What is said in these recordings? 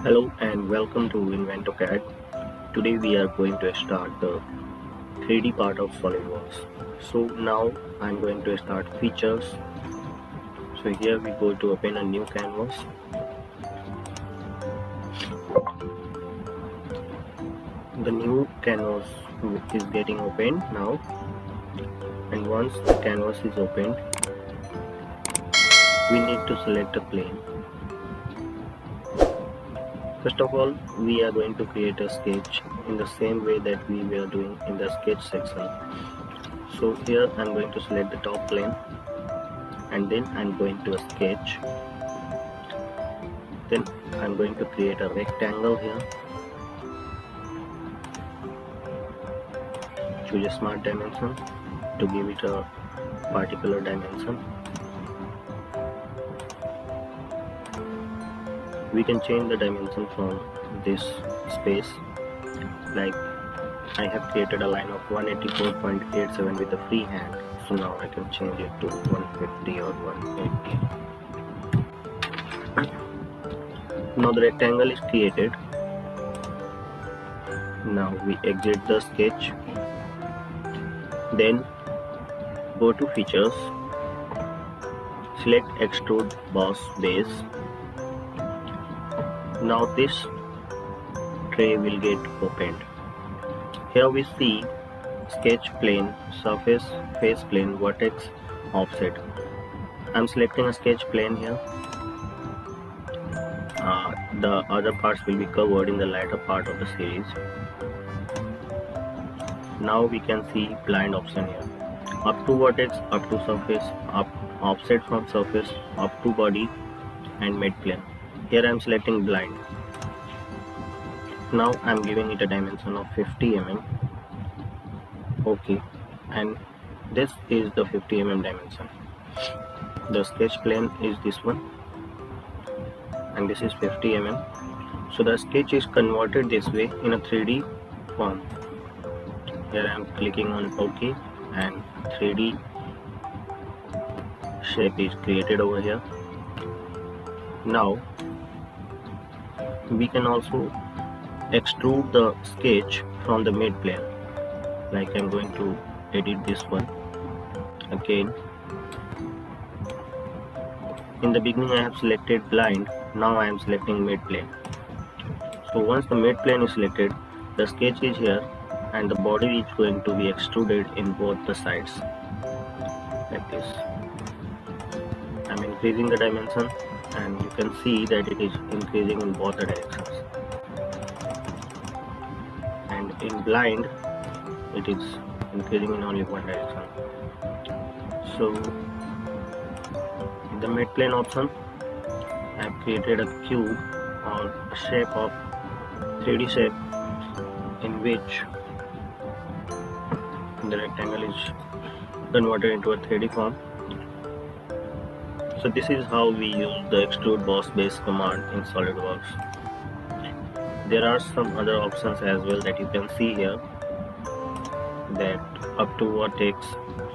Hello and welcome to Autocad. Today we are going to start the 3D part of SolidWorks. So now I'm going to start features. So here we go to open a new canvas. The new canvas is getting opened now, and once the canvas is opened, we need to select a plane. First of all, we are going to create a sketch in the same way that we were doing in the sketch section. So here I'm going to select the top plane, and then I'm going to sketch. Then I'm going to create a rectangle here. Choose a smart dimension to give it a particular dimension. We can change the dimension from this space. Like I have created a line of 184.87 with a free hand, so now I can change it to 150 or 180. Now the rectangle is created. Now we exit the sketch, then go to features, select extrude boss base. Now this tray will get opened. Here we see sketch plane, surface, face plane, vertex, offset. I'm selecting a sketch plane here. The other parts will be covered in the later part of the series. Now we can see blind option here. Up to vertex, up to surface, up offset from surface, up to body, and mid plane. Here I am selecting blind. Now I am giving it a dimension of 50 mm. Okay, and this is the 50 mm dimension. The sketch plane is this one, and this is 50 mm. So the sketch is converted this way in a 3D form. Here I am clicking on OK, and 3D shape is created over here. Now we can also extrude the sketch from the mid plane. Like I'm going to edit this one again. In the beginning I have selected blind, now I am selecting mid plane. So once the mid plane is selected, the sketch is here and the body is going to be extruded in both the sides like this. I'm increasing the dimension, and you can see that it is increasing in both the directions. And in blind it is increasing in only one direction. So in the mid plane option, I have created a cube or a shape of 3D shape in which the rectangle is converted into a 3D form. So this is how we use the extrude boss base command in SolidWorks. There are some other options as well that you can see here, that up to vertex.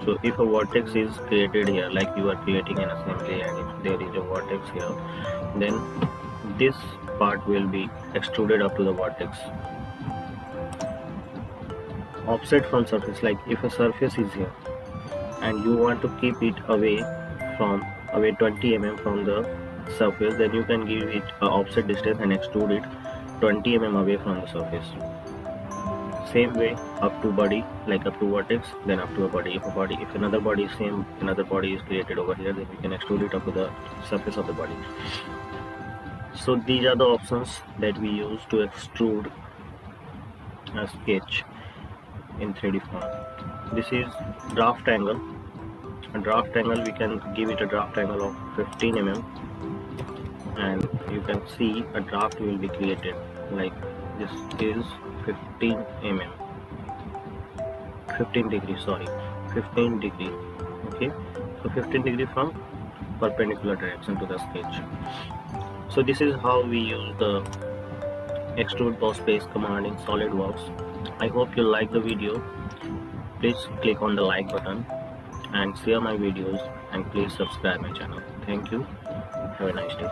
So if a vertex is created here, like you are creating an assembly, and if there is a vertex here, then this part will be extruded up to the vertex. Offset from surface, like if a surface is here and you want to keep it away 20 mm from the surface, then you can give it an offset distance and extrude it 20 mm away from the surface. Same way up to body, like up to vertex, then up to a body. If another body is same, another body is created over here, then we can extrude it up to the surface of the body. So these are the options that we use to extrude a sketch in 3D form. This is draft angle. A draft angle, we can give it a draft angle of 15 mm, and you can see a draft will be created. Like this is 15 mm, 15 degree. Okay, so 15 degree from perpendicular direction to the sketch. So this is how we use the extrude boss base command in SolidWorks. I hope you like the video. Please click on the like button and share my videos, and please subscribe my channel. Thank you. Have a nice day.